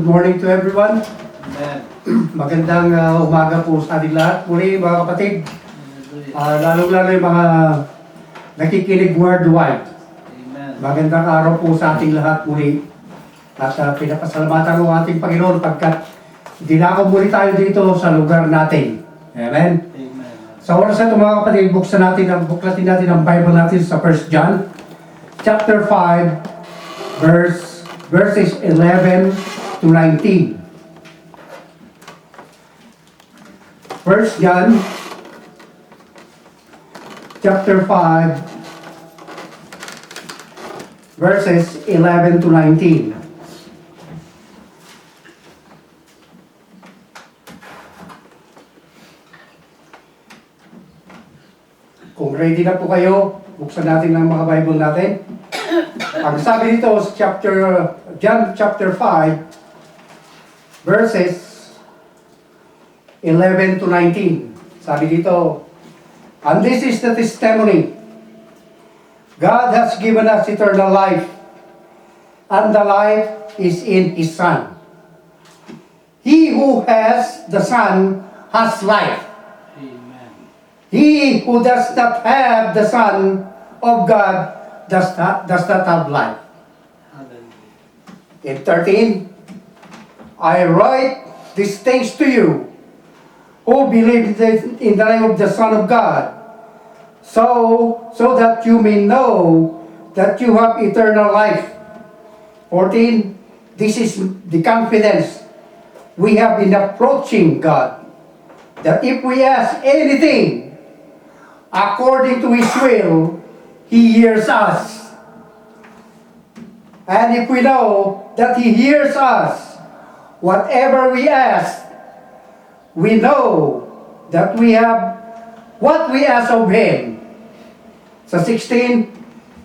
Good morning to everyone. Amen. Magandang umaga po sa ating lahat. Muli mga kapatid, lalo-lalo yung mga nakikinig worldwide. Amen. Magandang araw po sa ating lahat muli. At pinapasalamatan ng ating Panginoon pagkat dinako muli tayo dito sa lugar natin. Amen. Amen. Sa oras na ito mga kapatid, buklatin natin ang Bible natin sa 1 John chapter 5 verses 11 to 19. 1 John chapter 5 verses 11 to 19. Kung ready na po kayo, buksan natin ang mga Bible natin. Ang sabi dito sa John chapter 5 verses 11 to 19. Sabi dito, and this is the testimony. God has given us eternal life, and the life is in His Son. He who has the Son has life. Amen. He who does not have the Son of God does not have life. Hallelujah. In 13, I write these things to you who believe in the name of the Son of God, so that you may know that you have eternal life. 14, this is the confidence we have in approaching God, that if we ask anything according to His will, He hears us. And if we know that He hears us, whatever we ask, we know that we have what we ask of Him. Sa 16,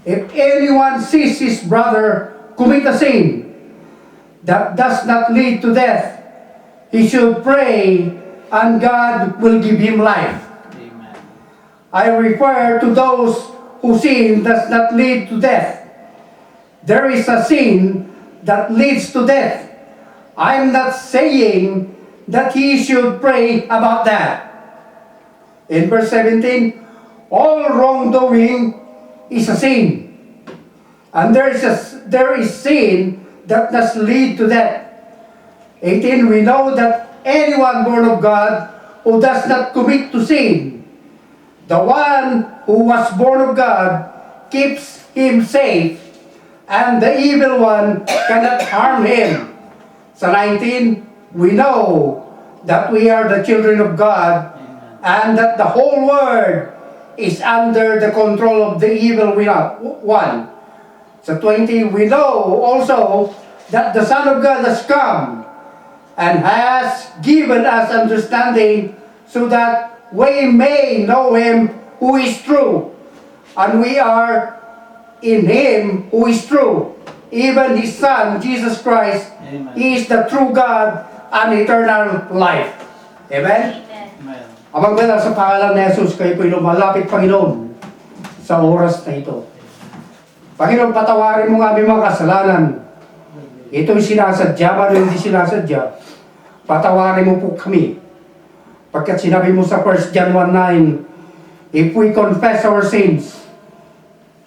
if anyone sees his brother commit a sin that does not lead to death, he should pray and God will give him life. Amen. I refer to those whose sin does not lead to death. There is a sin that leads to death. I'm not saying that he should pray about that. In verse 17, all wrongdoing is a sin. And there is sin that does lead to death. 18, we know that anyone born of God who does not commit to sin, the one who was born of God keeps him safe, and the evil one cannot harm him. Sa 19, we know that we are the children of God, and that the whole world is under the control of the evil one. Sa 20, we know also that the Son of God has come and has given us understanding so that we may know Him who is true, and we are in Him who is true. Even His Son, Jesus Christ, Amen. He is the true God and eternal life. Amen? Amen. Amang banal sa pangalan ni Jesus, kayo po'y lumalapit, Panginoon, sa oras na ito. Panginoon, patawarin mo ang aming mga kasalanan. Ito'y sinasadya man o hindi sinasadya. Patawarin mo po kami. Pagkat sinabi mo sa 1 John 1:9, if we confess our sins,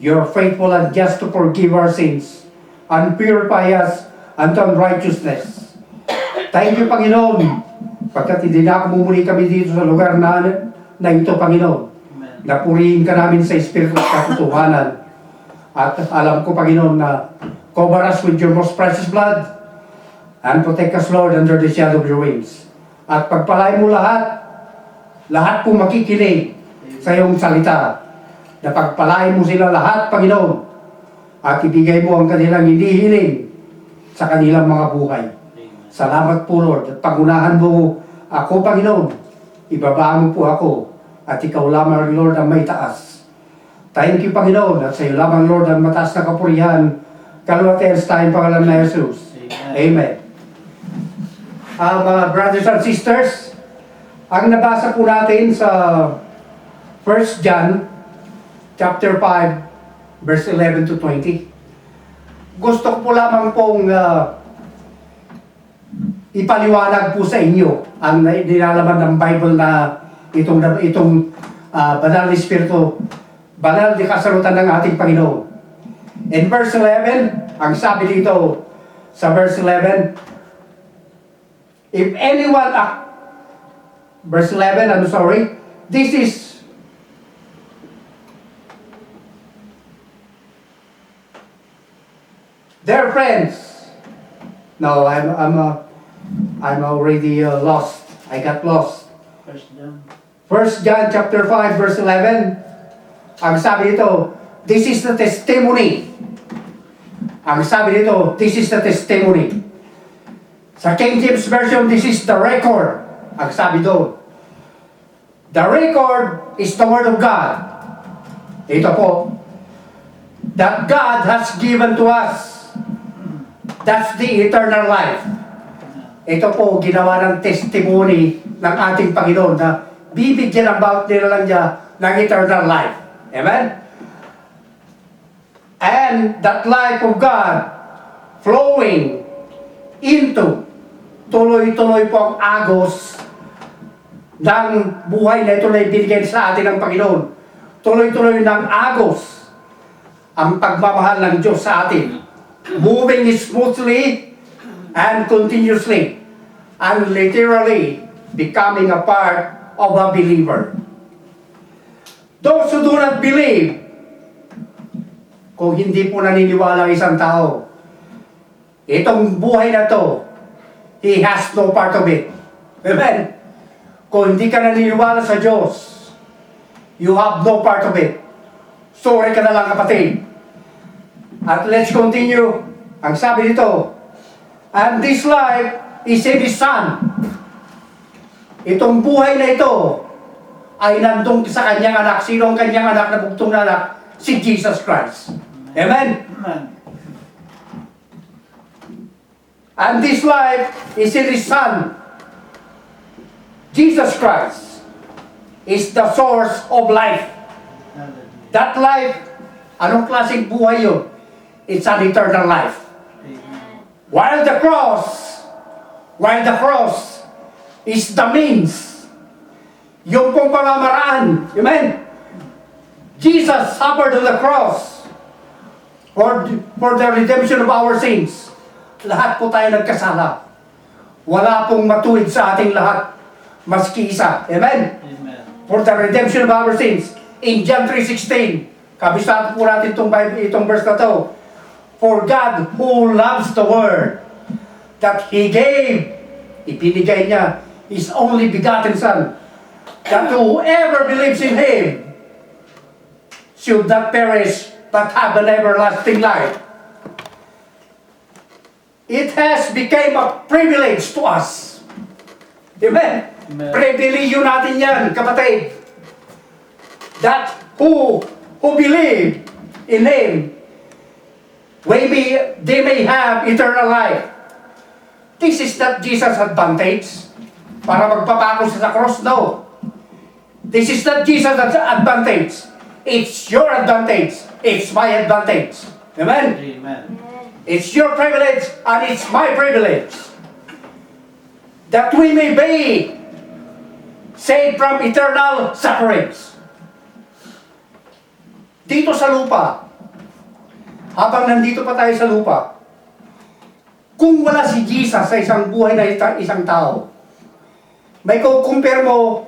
you're faithful and just to forgive our sins and purify us unto righteousness. Thank you, Panginoon, pagkat hindi na mumuli kami dito sa lugar na ito, Panginoon. Amen. Napurihin ka namin sa Espiritu at katotohanan. At alam ko, Panginoon, na cover us with your most precious blood and protect us, Lord, under the shadow of your wings. At pagpalain mo lahat po makikinig sa iyong salita. Na pagpalain mo sila lahat, Panginoon, at ibigay mo ang kanilang hinihiling sa kanilang mga buhay. Salamat po, Lord, at pangunahan mo ako, Panginoon. Ibaba mo po ako, at ikaw lamang, Lord, ang may taas. Thank you, Panginoon, at sa iyo lamang, Lord, ang mataas na kapurihan. Kaluwatian sa tayong pangalan na Jesus. Amen. Mga brothers and sisters, ang nabasa po natin sa 1 John chapter 5 verse 11 to 20. Gusto ko po lamang pong ipaliwanag po sa inyo ang nilalaman ng Bible na itong banal na Espiritu, banal na kasalutan ng ating Panginoon. In verse 11, ang sabi dito sa verse 11, if anyone, verse 11, I'm sorry, this is their friends. No, I'm already lost. I got lost. First John. 1 John chapter 5 verse 11. Ang sabi dito, this is the testimony. Ang sabi dito, this is the testimony. Sa King James Version, this is the record. Ang sabi doon, the record is the Word of God. Ito po, that God has given to us. That's the eternal life. Ito po, ginawa ng testimony ng ating Panginoon na bibigyan nila lang niya ng eternal life. Amen? And that life of God flowing into, tuloy-tuloy po ang agos ng buhay na ito na ibinigay sa atin ng Panginoon. Tuloy-tuloy ng agos ang pagmamahal ng Diyos sa atin. Moving smoothly and continuously and literally becoming a part of a believer. Those who do not believe, kung hindi po naniniwala ang isang tao, itong buhay na to, he has no part of it. Amen? Kung hindi ka naniniwala sa Diyos, you have no part of it. Sorry ka na lang, kapatid. At let's continue. Ang sabi dito, and this life is in His Son. Itong buhay na ito ay nandun sa kanyang anak. Sino ang kanyang anak na bugtong na anak? Si Jesus Christ. Amen? Amen. And this life is in His Son. Jesus Christ is the source of life. Hallelujah. That life, anong klaseng buhay yun? It's an eternal life. Amen. While the cross is the means, yung pong pamamaraan, amen? Jesus suffered on the cross for the redemption of our sins. Lahat po tayo nagkasala. Wala pong matuwid sa ating lahat, maski isa. Amen? Amen. For the redemption of our sins. In John 3:16, kabisado po natin itong verse na to. For God who loves the world, that He gave, ipinigay niya, His only begotten Son, that whoever believes in Him should not perish, but have an everlasting life. It has become a privilege to us. Amen? Amen. Pribileyo natin yan, kapatid. That who believe in Him, they may have eternal life. This is not Jesus' advantage para magpapako sa cross. No. This is not Jesus' advantage. It's your advantage. It's my advantage. Amen? Amen. It's your privilege and it's my privilege. That we may be saved from eternal sufferings. Dito sa lupa, habang nandito pa tayo sa lupa, kung wala si Jesus sa isang buhay na isang tao, may compare mo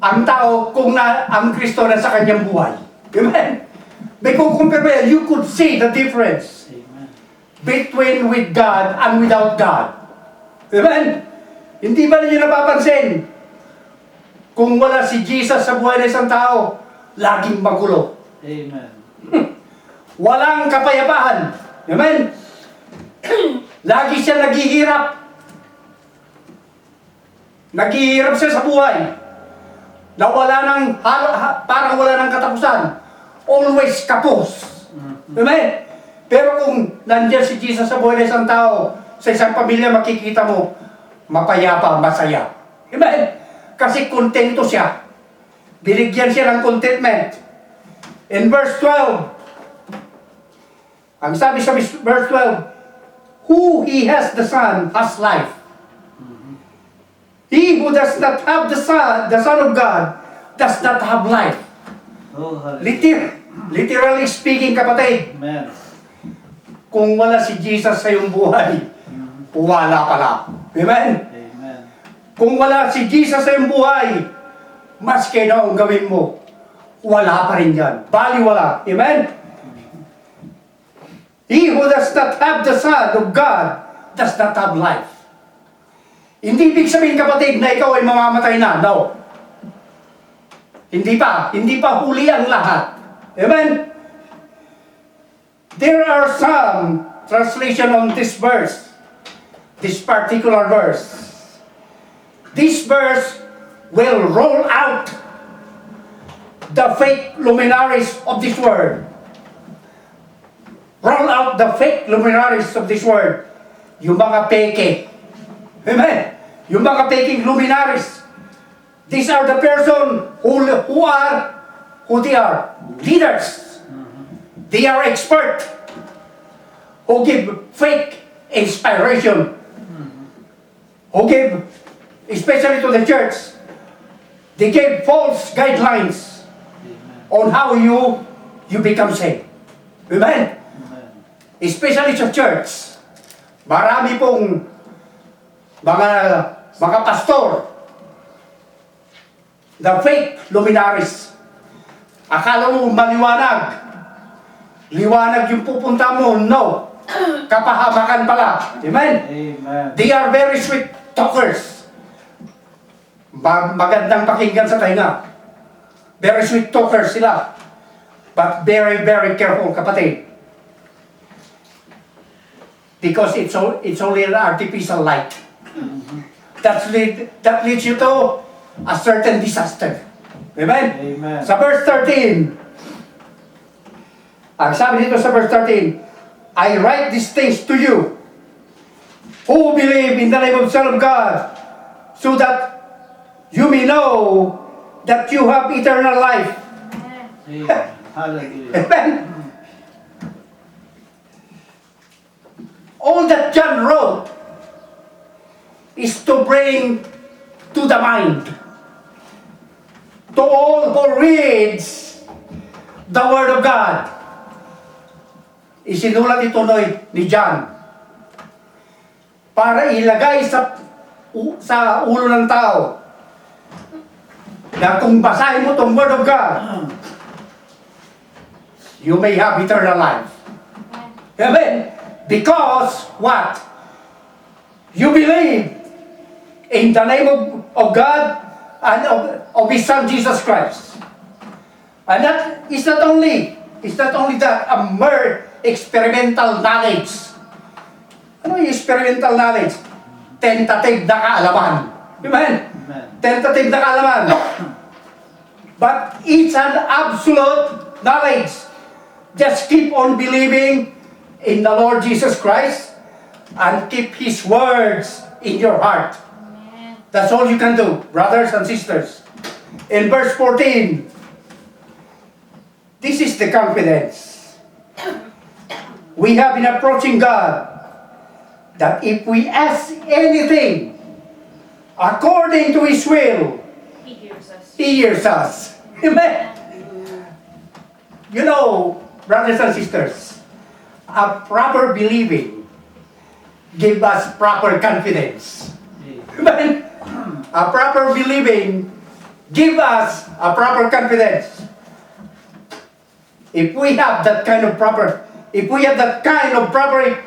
ang tao kung ang Kristo na sa kanyang buhay. Amen? May compare mo yan, you could see the difference Amen. between with God and without God. Amen? Hindi ba ninyo napapansin? Kung wala si Jesus sa buhay ng isang tao, laging magulo. Amen. Walang kapayapaan. Amen? Lagi siya naghihirap. Naghihirap siya sa buhay. Na parang wala nang katapusan. Always kapos. Amen? Pero kung nandiyan si Jesus sa buhay ng isang tao, sa isang pamilya, makikita mo, mapayapa, masaya. Amen? Kasi kontento siya. Binigyan siya ng contentment. In verse 12, ang sabi sa verse 12, who he has the Son has life. He who does not have the Son of God, does not have life. Oh, hallelujah. Literally speaking, kapatid, Amen. kung wala si Jesus sa iyong buhay, wala pala. Amen? Amen. Kung wala si Jesus sa iyong buhay, maski na ang gawin mo, wala pa rin yan. Baliwala. Amen? He who does not have the Son of God does not have life. Hindi ibig sabihin, kapatid, na ikaw ay mamamatay na. No. Hindi pa. Hindi pa huli ang lahat. Amen? There are some translation on this verse. This particular verse. This verse will roll out the fake luminaries of this word. Roll out the fake luminaries of this word. Yung mga peke. Amen? Yung mga peking luminaries. These are the person who they are. Leaders. They are expert. Who give fake inspiration. Who give, especially to the church, they gave false guidelines on how you become saved. Amen? Amen. Especially sa church. Marami pong mga pastor, the fake luminaries. Akala mo maliwanag. Liwanag yung pupunta mo. No. Kapahamakan pala. Amen? Amen. They are very sweet talkers. Magandang pakinggan sa tainga. Very sweet talkers sila. But very, very careful, kapatid. Because it's only an artificial light. That leads you to a certain disaster. Amen? Amen. Sa verse 13, ang sabi dito sa verse 13, I write these things to you who believe in the name of the Son of God, so that you may know that you have eternal life. Amen. Hallelujah. Amen? All that John wrote is to bring to the mind, to all who reads the Word of God. Isinulat ito ni John para ilagay sa ulo ng tao na kung basahin mo itong Word of God, you may have eternal life. Amen? Because what? You believe in the name of God and of His Son Jesus Christ. And that is not only that, a mere experimental knowledge. Ano yung experimental knowledge? Tentative na kaalaman. Amen? Amen. Tentative na kaalaman. But it's an absolute knowledge. Just keep on believing in the Lord Jesus Christ and keep His words in your heart. That's all you can do, brothers and sisters. In verse 14, this is the confidence we have in approaching God, that if we ask anything according to His will, He hears us. He hears us. Amen. You know, brothers and sisters, a proper believing gives us proper confidence. Amen. A proper believing gives us a proper confidence. If we have that kind of proper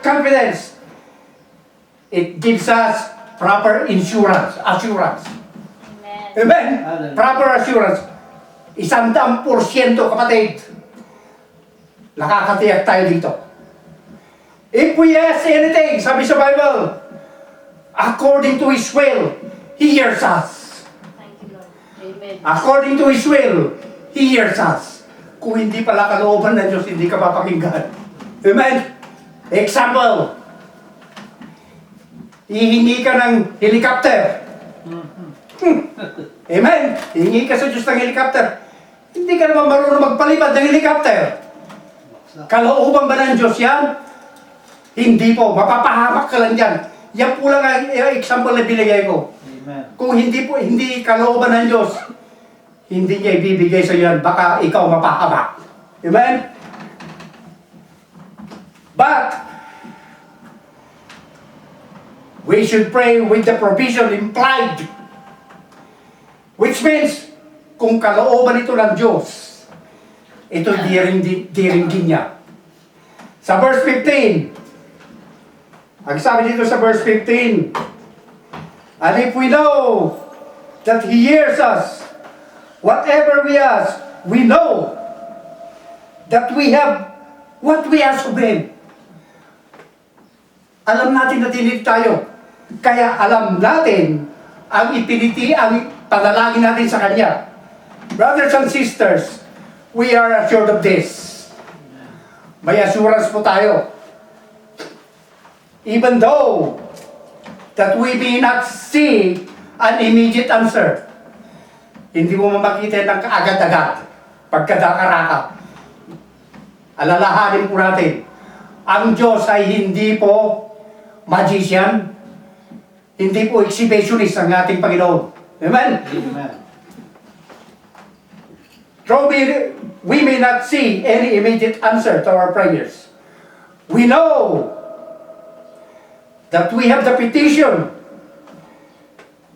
confidence, it gives us proper assurance. Amen. Amen? Hallelujah. Proper assurance. 100%, kapatid. Nakakatiyak tayo dito. If we ask anything, sabi sa Bible, according to His will, He hears us. Thank you, Lord. Amen. According to His will, He hears us. Kung hindi pala kalooban ng Diyos, hindi ka papakinggan. Amen? Example, hihingi ka ng helicopter. Amen? Hihingi ka sa Diyos ng helicopter. Hindi ka naman marunong magpalipad ng helicopter. Kalooban ba ng Diyos yan? Hindi po. Mapapahamak ka lang dyan. Yan po lang ang example na binigay ko. Amen. Amen. Kung hindi kalooban ng Diyos, hindi niya ibibigay sa iyo yan. Baka ikaw mapahamak. Amen? But, we should pray with the provision implied. Which means, kung kalooban ito ng Diyos, ito diringgin niya. Sa verse 15, ang sabi dito sa verse 15, and if we know that He hears us, whatever we ask, we know that we have what we ask of Him. Alam natin na dinilig tayo. Kaya alam natin ang ang panalangin natin sa Kanya. Brothers and sisters, we are assured of this. May assurance po tayo. Even though that we may not see an immediate answer, hindi mo makita ng kaagad-agad pagkadakaraka. Alalahanin po natin, ang Diyos ay hindi po magician, hindi po exhibitionist ang ating Panginoon. Amen? Amen. Though we may not see any immediate answer to our prayers, we know that we have the petition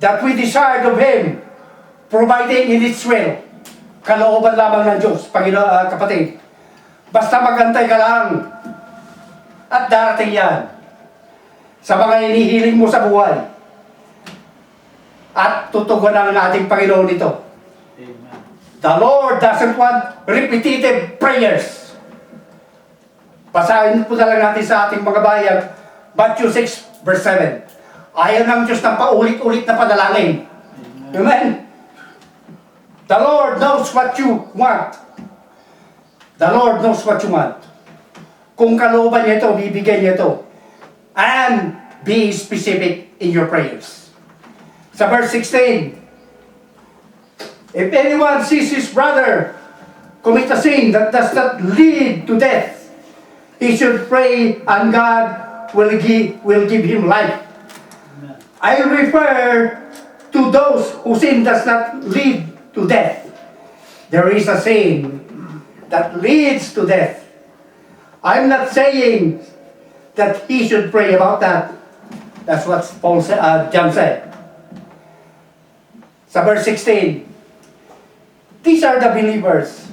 that we desired of Him, providing in its will. Kalooban lamang ng Diyos, kapatid. Basta magantay ka lang at darating yan sa mga hinihiling mo sa buhay. At tutugon ang ating Panginoon ito. Amen. The Lord doesn't want repetitive prayers. Basahin po na lang natin sa ating mga bayan, Matthew 6 verse 7. Ayaw ng Diyos ng paulit-ulit na panalangin. Amen. The Lord knows what you want. The Lord knows what you want. Kung kalooban niya ito, bibigyan niya ito. And be specific in your prayers. Sa verse 16, if anyone sees his brother commit a sin that does not lead to death, he should pray and God will give him life. Amen. I refer to those whose sin does not lead to death. There is a sin that leads to death. I'm not saying that he should pray about that. That's what John said. Sa verse 16, these are the believers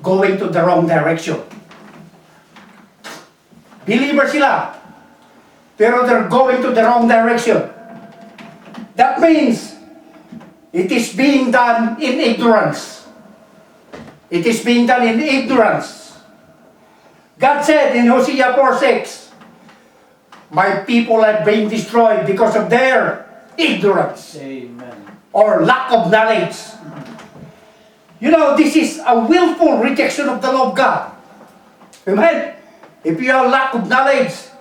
going to the wrong direction. Believers sila, pero they're going to the wrong direction. That means it is being done in ignorance. It is being done in ignorance. God said in Hosea 4:6, my people are being destroyed because of their ignorance. Amen. Or lack of knowledge. You know, this is a willful rejection of the law of God. Amen? If you have lack of knowledge,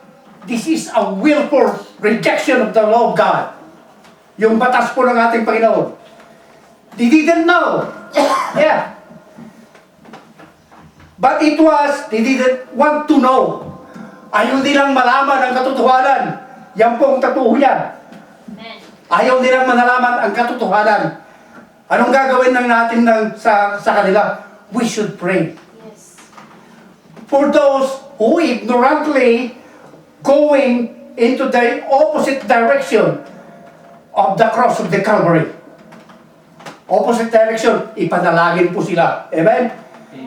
this is a willful rejection of the law of God. Yung batas po ng ating Panginoon. They didn't know. Yeah. But they didn't want to know. Ayaw nilang malaman ang katotohanan. Yan po ang tatuho yan. Amen. Ayaw nilang manalaman ang katotohanan. Anong gagawin natin sa kanila? We should pray. Yes. For those who ignorantly going into the opposite direction of the cross of the Calvary. Opposite direction, ipanalangin po sila. Amen?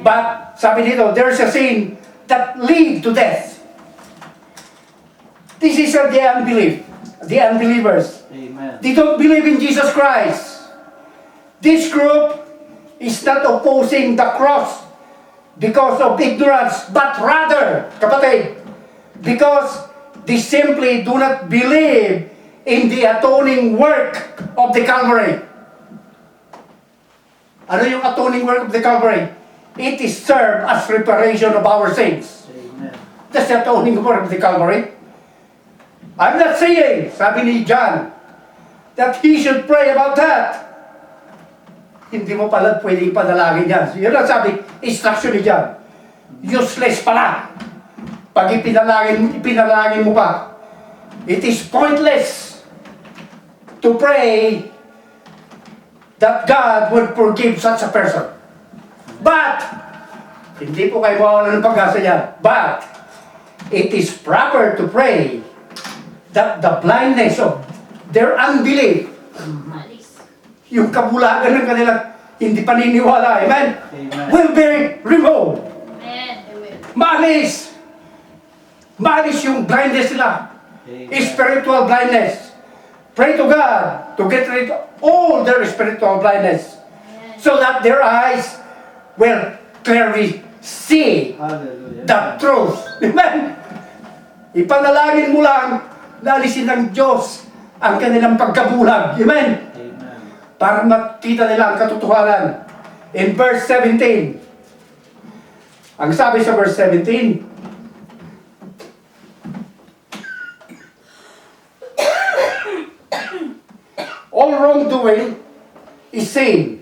But, sabi dito, there's a sin that lead to death. This is the unbelief. The unbelievers. Amen. They don't believe in Jesus Christ. This group is not opposing the cross because of ignorance, but rather, kapatid, because they simply do not believe in the atoning work of the Calvary. Ano yung atoning work of the Calvary? It is served as reparation of our sins. Amen. That's the atoning work of the Calvary. I'm not saying, sabi ni John, that he should pray about that. Hindi mo pala pwedeng panalangin yan. Yun ang sabi, instruction ni John. Useless pala. Pag ipinalangin mo pa, it is pointless. to pray that God would forgive such a person. But, hindi po kayo mawawalan ng pag-asa yan. But, it is proper to pray that the blindness of their unbelief, Alis. yung kabulagan ng kanilang hindi paniniwala, amen, Amen. will be removed. Amen. They will. Maalis. Maalis yung blindness nila. Amen. Spiritual blindness. Pray to God to get rid of all their spiritual blindness Amen. so that their eyes will clearly see Hallelujah. the truth. Amen? Ipanalangin mo lang na alisin ng Diyos ang kanilang pagkabulag. Amen? Amen. Para makita nila ang katotohanan. In verse 17, ang sabi sa verse 17, all wrongdoing is sin.